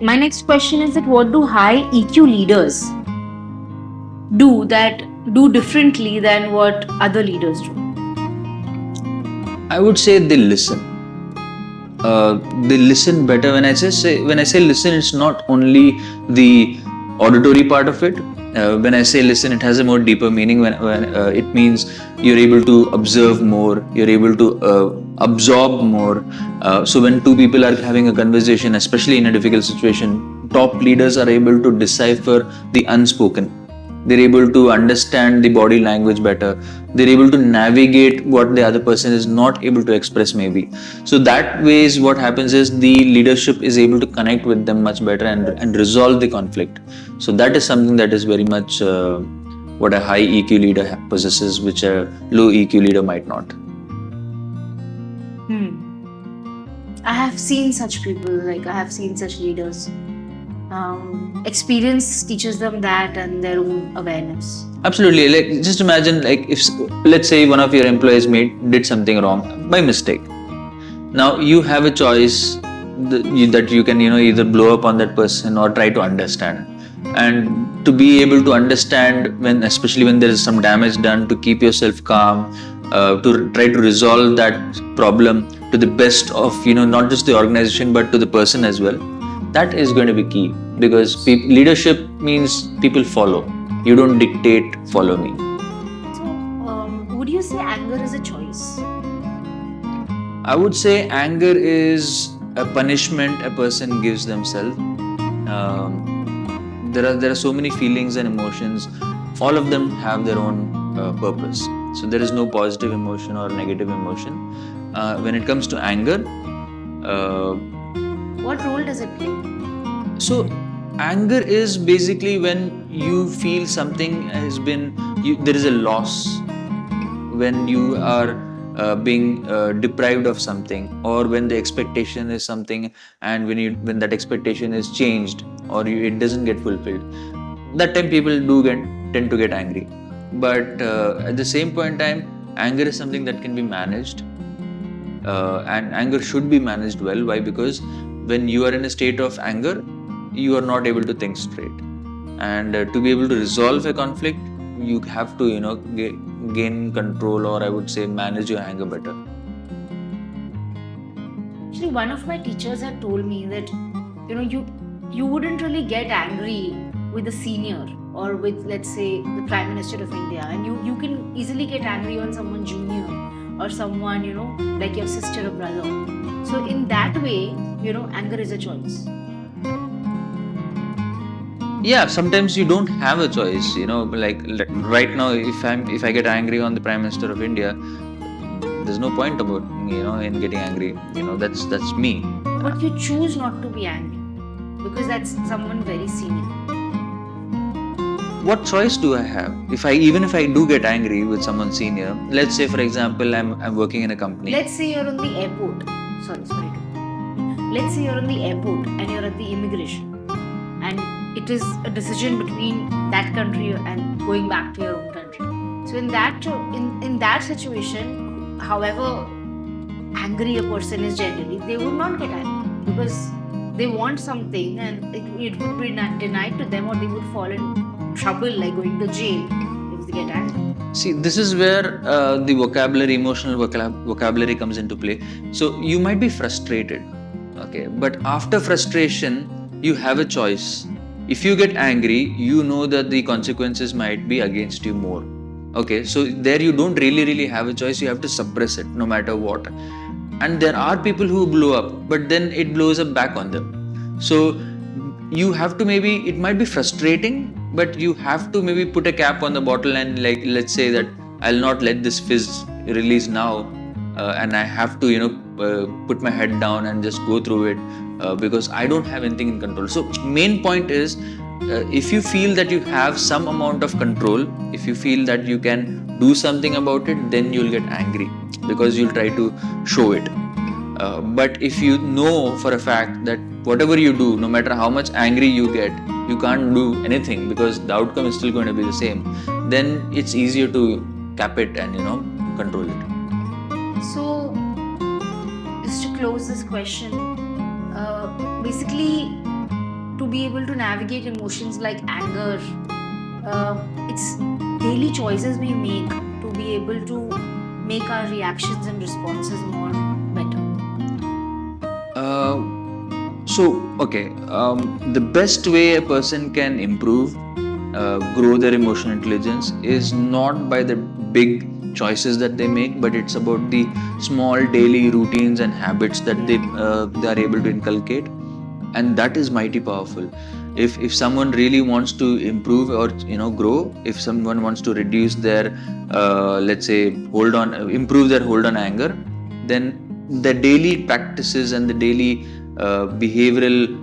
My next question is that what do high EQ leaders do differently than what other leaders do? I would say they listen. They listen better. When I say listen, it's not only the auditory part of it. When I say listen, it has a more deeper meaning. When it means you're able to observe more, you're able to absorb more. So when two people are having a conversation, especially in a difficult situation, top leaders are able to decipher the unspoken. They're able to understand the body language better. They're able to navigate what the other person is not able to express, maybe. So that ways what happens is the leadership is able to connect with them much better and resolve the conflict. So that is something that is very much what a high EQ leader possesses, which a low EQ leader might not. I have seen such people, like I have seen such leaders. Experience teaches them that and their own awareness. Absolutely. Like, just imagine, like, if let's say one of your employees did something wrong by mistake. Now you have a choice that you can, either blow up on that person or try to understand. And to be able to understand when, especially when there is some damage done, to keep yourself calm, to try to resolve that problem to the best of, not just the organization but to the person as well. That is going to be key, because leadership means people follow. You don't dictate, follow me. So, would you say anger is a choice? I would say anger is a punishment a person gives themselves. There are so many feelings and emotions. All of them have their own purpose. So there is no positive emotion or negative emotion. When it comes to anger, what role does it play? So anger is basically when you feel something has been, there is a loss, when you are being deprived of something, or when the expectation is something and when that expectation is changed or it doesn't get fulfilled. That time people tend to get angry. But at the same point in time, anger is something that can be managed, and anger should be managed well. Why? Because when you are in a state of anger, you are not able to think straight, and to be able to resolve a conflict, you have to gain control, or I would say manage your anger better. Actually, one of my teachers had told me that you wouldn't really get angry with a senior or with, let's say, the Prime Minister of India, and you can easily get angry on someone junior or someone like your sister or brother. So in that way, anger is a choice. Yeah, sometimes you don't have a choice. Like right now, if I get angry on the Prime Minister of India, there's no point about in getting angry. That's me. But you choose not to be angry because that's someone very senior. What choice do I have? Even if I do get angry with someone senior, let's say for example I'm working in a company. Let's say you're on the airport. Sorry. Let's say you're on the airport and you're at the immigration, and it is a decision between that country and going back to your own country. So in that situation, however angry a person is generally, they would not get angry because they want something and it would be denied to them, or they would fall in trouble like going to jail if they get angry. See, this is where the emotional vocabulary comes into play. So you might be frustrated, okay, but after frustration, you have a choice. If you get angry, you know that the consequences might be against you more. Okay, so there you don't really have a choice. You have to suppress it no matter what. And there are people who blow up, but then it blows up back on them. So you have to, maybe it might be frustrating, but you have to maybe put a cap on the bottle and, like, let's say that I'll not let this fizz release now, and I have to put my head down and just go through it, because I don't have anything in control. So main point is, if you feel that you have some amount of control, if you feel that you can do something about it, then you'll get angry because you'll try to show it. But if you know for a fact that whatever you do, no matter how much angry you get, you can't do anything because the outcome is still going to be the same, then it's easier to cap it and control it. So, just to close this question, basically, to be able to navigate emotions like anger, it's daily choices we make to be able to make our reactions and responses more better. Uh, the best way a person can improve, grow their emotional intelligence is not by the big choices that they make, but it's about the small daily routines and habits that they are able to inculcate, and that is mighty powerful. If someone really wants to improve or grow, if someone wants to reduce their let's say improve their hold on anger, then the daily practices and the daily behavioral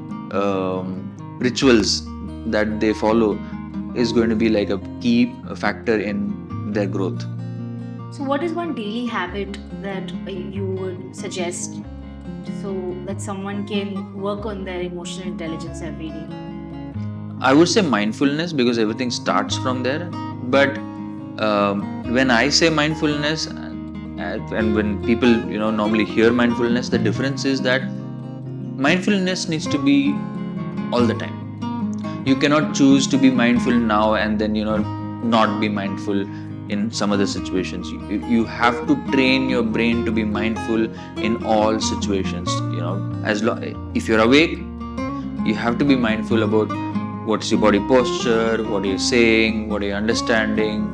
rituals that they follow is going to be like a key factor in their growth. So, what is one daily habit that you would suggest so that someone can work on their emotional intelligence every day? I would say mindfulness, because everything starts from there. But when I say mindfulness, and when people normally hear mindfulness, the difference is that mindfulness needs to be all the time. You cannot choose to be mindful now and then not be mindful in some other situations. You have to train your brain to be mindful in all situations. If you're awake, you have to be mindful about what's your body posture, what are you saying, what are you understanding,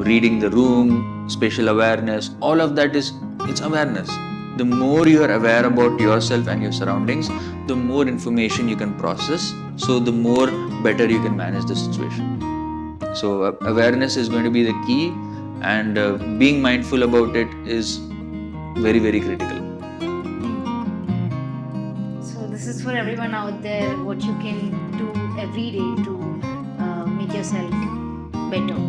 reading the room, spatial awareness. All of that it's awareness. The more you are aware about yourself and your surroundings, the more information you can process, so the more better you can manage the situation. So awareness is going to be the key, and being mindful about it is very, very critical. So, this is for everyone out there what you can do every day to make yourself better.